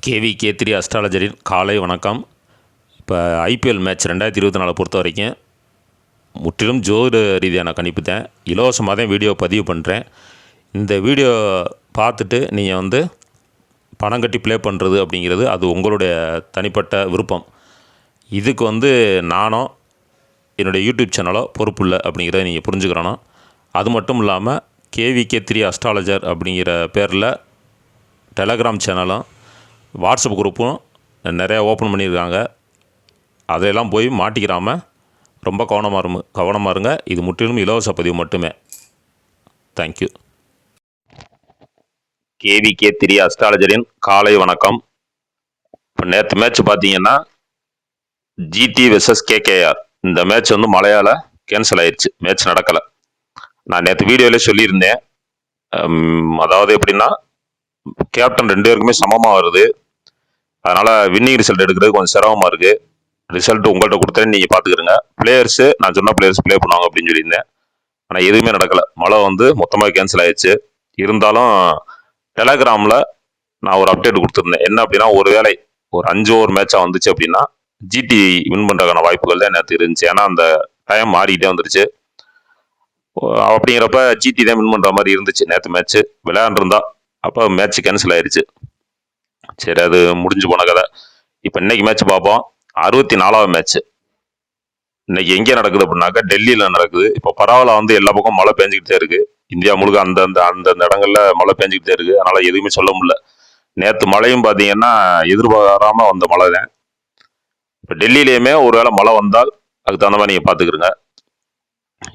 KVK3 அஸ்ட்ராலஜரின் காலை வணக்கம். இப்போ ஐபிஎல் மேட்ச் 2024 பொறுத்த வரைக்கும் முற்றிலும் ஜோதிட ரீதியான கணிப்பு தான். இலவசமாக தான் வீடியோ பதிவு பண்ணுறேன். இந்த வீடியோ பார்த்துட்டு நீங்கள் பணம் கட்டி ப்ளே பண்ணுறது அப்படிங்கிறது அது உங்களுடைய தனிப்பட்ட விருப்பம். இதுக்கு நானோ என்னுடைய யூடியூப் சேனலோ பொறுப்பு இல்லை அப்படிங்கிறத நீங்கள் புரிஞ்சுக்கிறணும். அது மட்டும் இல்லாமல் KVK3 அஸ்ட்ராலஜர் அப்படிங்கிற பேரில் டெலகிராம் சேனலும் வாட்ஸ்அப் குரூப்பும் நிறையா ஓப்பன் பண்ணியிருக்காங்க. அதையெல்லாம் போய் மாட்டிக்கிறாமல் ரொம்ப கவனமாக இருங்க. இது முற்றிலும் இலவச பதிவு மட்டுமே. தேங்க்யூ. KVK3 அஸ்ட்ராலஜரின் காலை வணக்கம். இப்போ நேற்று மேட்ச் பார்த்தீங்கன்னா GT வெர்சஸ் KKR. இந்த மேட்ச் மழையால் கேன்சல் ஆயிடுச்சு. மேட்ச் நடக்கலை. நான் நேற்று வீடியோவிலே சொல்லியிருந்தேன். அதாவது எப்படின்னா கேப்டன் 2 பேருக்குமே சமமாக வருது. அதனால் வின்னிங் ரிசல்ட் எடுக்கிறது கொஞ்சம் சிரமமாக இருக்குது. ரிசல்ட் உங்கள்கிட்ட கொடுத்தேன்னு நீங்கள் பார்த்துக்கிறங்க. பிளேயர்ஸு நான் சொன்ன பிளேயர்ஸ் ப்ளே பண்ணுவாங்க அப்படின்னு சொல்லியிருந்தேன். ஆனால் எதுவுமே நடக்கலை. மழை மொத்தமாக கேன்சல் ஆயிடுச்சு. இருந்தாலும் டெலகிராமில் நான் ஒரு அப்டேட் கொடுத்துருந்தேன். என்ன அப்படின்னா ஒருவேளை ஒரு 5 ஓவர் மேட்சாக வந்துச்சு அப்படின்னா GT வின் பண்ணுறதுக்கான வாய்ப்புகள் தான் நேற்று இருந்துச்சு. ஏன்னா அந்த டைம் மாறிக்கிட்டே வந்துருச்சு. அப்படிங்கிறப்ப GT தான் வின் பண்ணுற மாதிரி இருந்துச்சு நேற்று மேட்ச்சு. விளையாண்டுருந்தா அப்போ மேட்ச் கேன்சல் ஆயிடுச்சு. சரி, அது முடிஞ்சு போன கதை. இப்போ இன்னைக்கு மேட்ச் பார்ப்போம். 64வது மேட்ச் இன்னைக்கு எங்கே நடக்குது அப்படின்னாக்கா டெல்லியில் நடக்குது. இப்போ பரவாயில்ல எல்லா பக்கம் மழை பெஞ்சிக்கிட்டே இருக்கு. இந்தியா முழுக்க அந்தந்த இடங்கள்ல மழை பெஞ்சிக்கிட்டே இருக்கு. அதனால எதுவுமே சொல்ல முடியல. நேற்று மழையும் பார்த்தீங்கன்னா எதிர்பாராம வந்த மழை தான். இப்போ டெல்லியிலேயுமே ஒருவேளை மழை வந்தால் அதுக்கு தகுந்த மாதிரி நீங்கள் பார்த்துக்கிறங்க.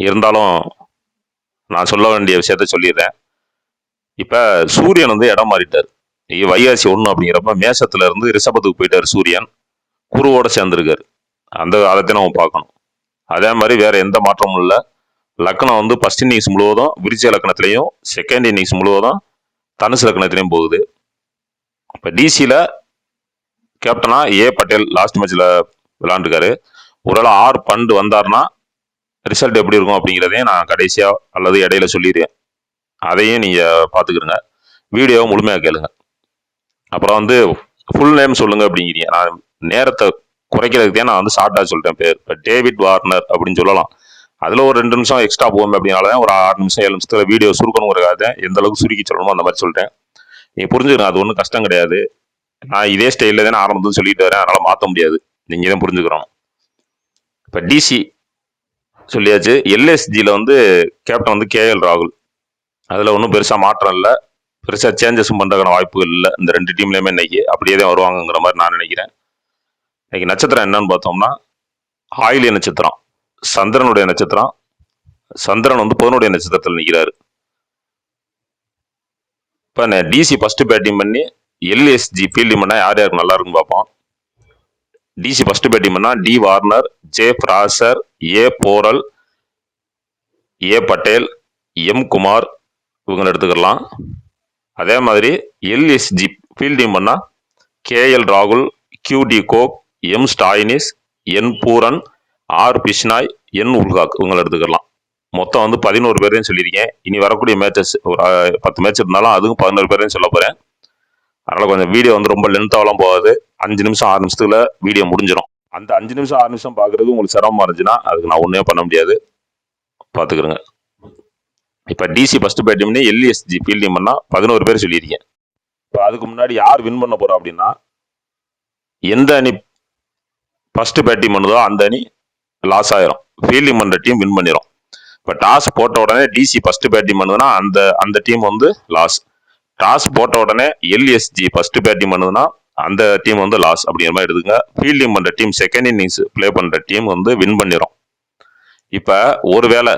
இருந்தாலும் நான் சொல்ல வேண்டிய விஷயத்த சொல்லிடுறேன். இப்போ சூரியன் இடம் மாறிட்டார். வைகாசி 1 அப்படிங்கிறப்ப மேசத்துல இருந்து ரிஷபத்துக்கு போயிட்டார். சூரியன் குருவோட சேர்ந்துருக்காரு. அதைத்தான் நம்ம பார்க்கணும். அதே மாதிரி வேற எந்த மாற்றமும் இல்லை. லக்னம் ஃபர்ஸ்ட் இன்னிங்ஸ் முழுவதும் விருச்சிக லக்னத்திலையும் செகண்ட் இன்னிங்ஸ் முழுவதும் தனுசு லக்னத்திலையும் போகுது. இப்போ டிசியில் கேப்டனா பட்டேல் லாஸ்ட் மேட்ச்ல விளையாண்டுருக்காரு. ஒருவேளை பண்டு வந்தார்னா ரிசல்ட் எப்படி இருக்கும் அப்படிங்கிறதையும் நான் கடைசியா அல்லது இடையில சொல்லிடுறேன். அதையும் நீங்க பார்த்துக்கிறங்க. வீடியோவை முழுமையாக கேளுங்க. அப்புறம் ஃபுல் நேம் சொல்லுங்க அப்படிங்கிறீங்க. நான் நேரத்தை குறைக்கிறதுக்கு தான் நான் ஷார்ட்டாக சொல்லிட்டேன் பேர். இப்போ டேவிட் வார்னர் அப்படின்னு சொல்லலாம். அதில் ஒரு 2 நிமிஷம் எக்ஸ்ட்ரா போகும் அப்படின்னால ஒரு 6 நிமிஷம் 7 நிமிஷத்துல வீடியோ சுருக்கணுங்கிறக்காக எந்த அளவுக்கு சுருக்கி சொல்லணுமோ அந்த மாதிரி சொல்லிட்டேன். நீங்கள் புரிஞ்சுக்கணும். அது ஒன்றும் கஷ்டம் கிடையாது. நான் இதே ஸ்டைலில் தானே ஆரம்பத்தில் சொல்லிட்டு வரேன். அதனால் மாற்ற முடியாது. நீங்கள் தான் புரிஞ்சுக்கிறோம். இப்போ டிசி சொல்லியாச்சு. LSGயில் கேப்டன் KL ராகுல். அதில் ஒன்றும் பெருசாக மாற்றம் இல்லை. பெருசாக சேஞ்சஸும் பண்ணுறதுக்கான வாய்ப்புகள் இல்லை. இந்த 2 டீம்லையுமே இன்னைக்கு அப்படியே தான் வருவாங்கங்கிற மாதிரி நான் நினைக்கிறேன். இன்னைக்கு நட்சத்திரம் என்னன்னு பார்த்தோம்னா ஆயிலிய நட்சத்திரம், சந்திரனுடைய நட்சத்திரம். சந்திரன் புதனுடைய நட்சத்திரத்தில் நிற்கிறாரு. இப்போ டிசி ஃபர்ஸ்ட் பேட்டிங் பண்ணி LSG ஃபீல்டிங் பண்ணால் யார் யாருக்கு நல்லா இருக்குன்னு பார்ப்போம். டிசி ஃபர்ஸ்ட் பேட்டிங் பண்ணால் D Warner, J Fraser, Porel, Patel, Kumar இவங்களை எடுத்துக்கலாம். அதே மாதிரி LSG ஃபீல்டிங் பண்ணால் KL ராகுல், QD Kock, Stoinis, Pooran, Bishnoi, உல்காக் இவங்களை எடுத்துக்கலாம். மொத்தம் 11 பேரையும் சொல்லியிருக்கேன். இனி வரக்கூடிய மேட்சஸ் ஒரு 10 மேட்ச் இருந்தாலும் அதுவும் 11 பேரையும் சொல்ல போகிறேன். அதனால் கொஞ்சம் வீடியோ ரொம்ப லென்த்தாவெல்லாம் போகாது. 5 நிமிஷம் 6 நிமிஷத்துல வீடியோ முடிஞ்சிடும். அந்த 5 நிமிஷம் 6 நிமிஷம் பார்க்குறது உங்களுக்கு சிரமமாக இருந்துச்சுன்னா அதுக்கு நான் ஒன்றுமே பண்ண முடியாது. பார்த்துக்கிறேங்க. இப்போ டிசி ஃபர்ஸ்ட் பேட்டிங் பண்ணி LSG ஃபீல்டிங் பண்ணால் 11 பேர் சொல்லியிருக்கேன். இப்போ அதுக்கு முன்னாடி யார் வின் பண்ண போகிறோம் அப்படின்னா எந்த அணி ஃபர்ஸ்ட் பேட்டிங் பண்ணுதோ அந்த அணி லாஸ் ஆயிரும். ஃபீல்டிங் பண்ணுற டீம் வின் பண்ணிடும். இப்போ டாஸ் போட்ட உடனே டிசி ஃபர்ஸ்ட் பேட்டிங் பண்ணுதுன்னா அந்த டீம் லாஸ். டாஸ் போட்ட உடனே LSG ஃபர்ஸ்ட் பேட்டிங் பண்ணுதுன்னா அந்த டீம் லாஸ் அப்படிங்கிற மாதிரி எடுத்துங்க. ஃபீல்டிங் பண்ணுற டீம் செகண்ட் இன்னிங்ஸ் பிளே பண்ணுற டீம் வின் பண்ணிடும். இப்போ ஒருவேளை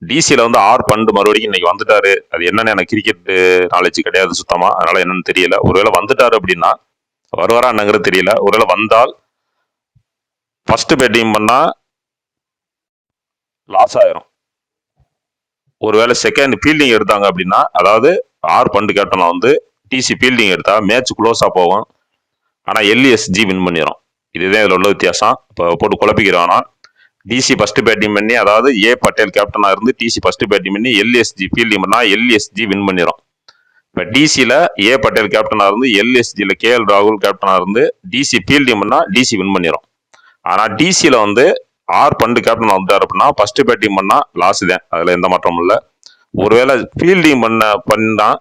டிசியில் பண்டு மறுபடியும் இன்னைக்கு வந்துட்டாரு. அது என்னன்னு எனக்கு கிரிக்கெட் நாலேஜ் கிடையாது சுத்தமா. அதனால என்னன்னு தெரியல. ஒருவேளை வந்துட்டாரு அப்படின்னா வருவாரா என்னங்கிறது தெரியல. ஒருவேளை வந்தால் ஃபர்ஸ்ட் பேட்டிங் பண்ணா லாஸ் ஆயிரும். ஒருவேளை செகண்ட் ஃபீல்டிங் எடுத்தாங்க அப்படின்னா, அதாவது பண்டு கேப்டனா டிசி ஃபீல்டிங் எடுத்தா மேட்ச் க்ளோஸா போகும். ஆனா LSG வின் பண்ணிடும். இதுதான் இதுல உள்ள வித்தியாசம். இப்போ போட்டு குழப்பிக்கிறானா டிசி ஃபர்ஸ்ட் பேட்டிங் பண்ணி, அதாவது பட்டேல் கேப்டனா இருந்து டிசி ஃபர்ஸ்ட் பேட்டிங் பண்ணி LSG ஃபீல்டிங் பண்ணா LSG வின் பண்ணிடும். இப்போ டிசியில் ஏ பட்டேல் கேப்டனாக இருந்து எல்எஸ்ஜியில் கேஎல் ராகுல் கேப்டனாக இருந்து டிசி ஃபீல்டிங் பண்ணால் டிசி வின் பண்ணிடும். ஆனால் டிசியில் வந்து ஆர் பண்டு கேப்டன் வந்துட்டார் அப்படின்னா ஃபர்ஸ்ட் பேட்டிங் பண்ணால் லாஸ் தான், அதில் எந்த மாற்றமும் இல்லை. ஒருவேளை ஃபீல்டிங் பண்ணால்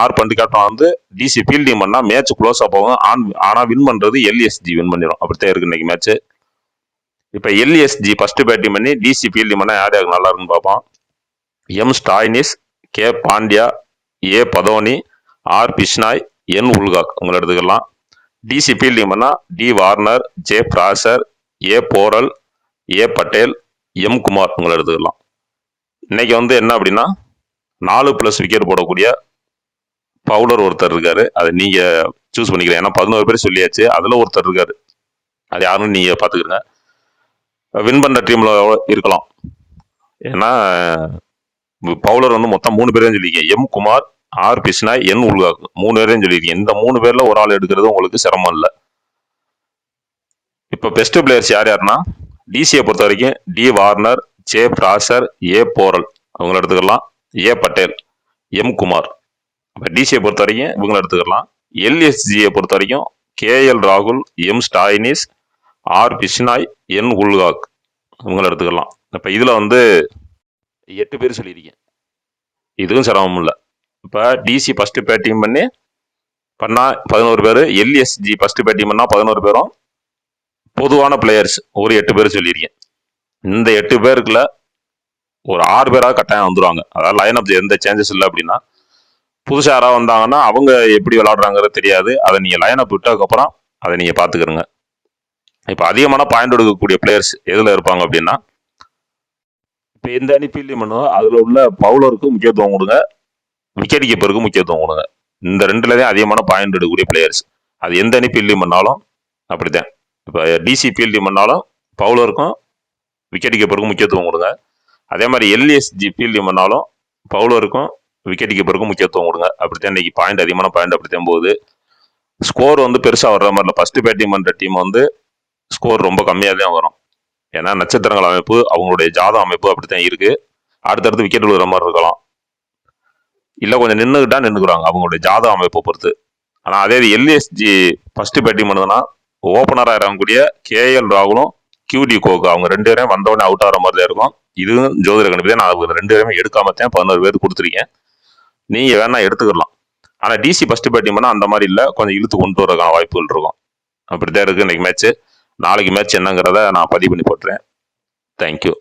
ஆர் பண்டு கேப்டன் வந்து டிசி ஃபீல்டிங் பண்ணால் மேட்ச் க்ளோஸாக போகும். ஆனால் வின் பண்ணுறது எல்எஸ்ஜி வின் பண்ணிடும். அப்படித்தான் இருக்கு இன்னைக்கு மேட்ச்சு. இப்போ எல்எஸ்ஜி ஃபர்ஸ்ட் பேட்டிங் பண்ணி டிசி ஃபீல்டிங் பண்ணால் யார் யாருக்கு நல்லா இருக்குன்னு பார்ப்போம். எம் ஸ்டாய்னிஸ், கே பாண்டியா, ஏ பதோனி, ஆர் பிஷ்னாய், என் உல்காக் உங்களை எடுத்துக்கலாம். டிசி ஃபீல்டிங் பண்ணால் டி வார்னர், ஜே பிராசர், ஏ போரல், ஏ பட்டேல், எம் குமார் உங்களை எடுத்துக்கலாம். இன்னைக்கு வந்து என்ன அப்படின்னா 4+ விக்கெட் போடக்கூடிய பவுலர் ஒருத்தர் இருக்காரு. அதை நீங்க சூஸ் பண்ணிக்கிறேன். ஏன்னா 11 பேர் சொல்லியாச்சு, அதுல ஒருத்தர் இருக்காரு. அது யாருன்னு நீங்க பாத்துக்கிறங்க. வின் பண்ற டீம்ல இருக்கலாம். ஏன்னா பவுலர் வந்து மொத்தம் 3 பேரையும் சொல்லியிருக்கேன். எம் குமார், ஆர் பிஷ்னாய், என் உல்காக் 3 பேரையும் சொல்லியிருக்கேன். இந்த 3 பேர்ல ஒரு ஆள் எடுக்கிறது உங்களுக்கு சிரமம் இல்லை. இப்போ பெஸ்ட் பிளேயர்ஸ் யார் யாருன்னா டிசியை பொறுத்த வரைக்கும் டி வார்னர், ஜே பிராசர், ஏ போரல் அவங்கள எடுத்துக்கலாம். ஏ பட்டேல், எம் குமார். இப்போ டிசியை பொறுத்த வரைக்கும் இவங்களை எடுத்துக்கலாம். எல்எஸ்ஜியை பொறுத்த வரைக்கும் கேஎல் ராகுல், எம் ஸ்டாய்னிஸ், ஆர் பிஷ்னாய், என் உல்காக் இவங்களை எடுத்துக்கலாம். இப்போ இதில் வந்து 8 பேர் சொல்லியிருக்கேன். இதுவும் சிரமம் இல்லை. இப்போ டிசி ஃபர்ஸ்ட் பேட்டிங் பண்ணால் 11 பேர், எல்எஸ்ஜி ஃபர்ஸ்ட் பேட்டிங் பண்ணால் 11 பேரும், பொதுவான பிளேயர்ஸ் ஒரு 8 பேர் சொல்லியிருக்கேன். இந்த 8 பேருக்குள்ள ஒரு 6 பேராக கட்டாயம் வந்துடுவாங்க. அதாவது லைன் அப் எந்த சேஞ்சஸ் இல்லை அப்படின்னா, புதுசாக யாராவது வந்தாங்கன்னா அவங்க எப்படி விளாடுறாங்கிறது தெரியாது. அதை நீங்கள் லைன் அப் விட்டதுக்கப்புறம் அதை நீங்கள் பார்த்துக்கிறங்க. இப்போ அதிகமான பாயிண்ட் எடுக்கக்கூடிய பிளேயர்ஸ் எதில் இருப்பாங்க அப்படின்னா, இப்போ எந்த அணி ஃபீல்டிங் பண்ணுவோ அதில் உள்ள பவுலருக்கு முக்கியத்துவம் கொடுங்க, விக்கெட் கீப்பருக்கு முக்கியத்துவம் கொடுங்க. இந்த 2ல தான் அதிகமான பாயிண்ட் எடுக்கக்கூடிய பிளேயர்ஸ். அது எந்த அணி ஃபீல்டிங் பண்ணாலும் அப்படித்தான். இப்போ டிசி ஃபீல்டிங் பண்ணாலும் பவுலருக்கும் விக்கெட் கீப்பருக்கும் முக்கியத்துவம் கொடுங்க. அதே மாதிரி எல்எஸ்ஜி ஃபீல்டிங் பண்ணாலும் பவுலருக்கும் விக்கெட் கீப்பருக்கும் முக்கியத்துவம் கொடுங்க. அப்படித்தான் இன்னைக்கு பாயிண்ட் அதிகமான பாயிண்ட் அப்படித்தான் போகுது. ஸ்கோர் வந்து பெருசாக வர்ற மாதிரி இல்லை. ஃபர்ஸ்ட் பேட்டிங் பண்ணுற டீம் வந்து ஸ்கோர் ரொம்ப கம்மியாக தான் வரும். ஏன்னா நட்சத்திரங்கள் அமைப்பு, அவங்களுடைய ஜாதக அமைப்பு அப்படித்தான் இருக்கு. அடுத்தடுத்து விக்கெட் விழுகிற மாதிரி இருக்கலாம், இல்லை கொஞ்சம் நின்றுக்கிட்டா நின்றுக்குறாங்க அவங்களுடைய ஜாதக அமைப்பை பொறுத்து. ஆனால் அதே எல்எஸ்ஜி ஃபர்ஸ்ட் பேட்டிங் பண்ணுதுன்னா ஓப்பனராக இறங்கக்கூடிய கேஎல் ராகுலும் கியூடி கோக்கு அவங்க 2 பேரும் வந்தவொடனே அவுட் ஆகிற மாதிரி தான் இருக்கும். இதுவும் ஜோதிட கணிப்பு தான். நான் 2 பேருமே எடுக்காமத்தான் 11 பேர் கொடுத்துருக்கேன். நீங்க வேணா எடுத்துக்கலாம். ஆனால் டிசி ஃபர்ஸ்ட் பேட்டிங் பண்ணால் அந்த மாதிரி இல்லை, கொஞ்சம் இழுத்து கொண்டு வரதுக்கான வாய்ப்புகள் இருக்கும். அப்படித்தான் இருக்கு இன்னைக்கு மேட்ச்சு. நாளைக்கு மேட்ச் என்னங்கிறத நான் பதிவு பண்ணி போட்டுறேன். தேங்க்யூ.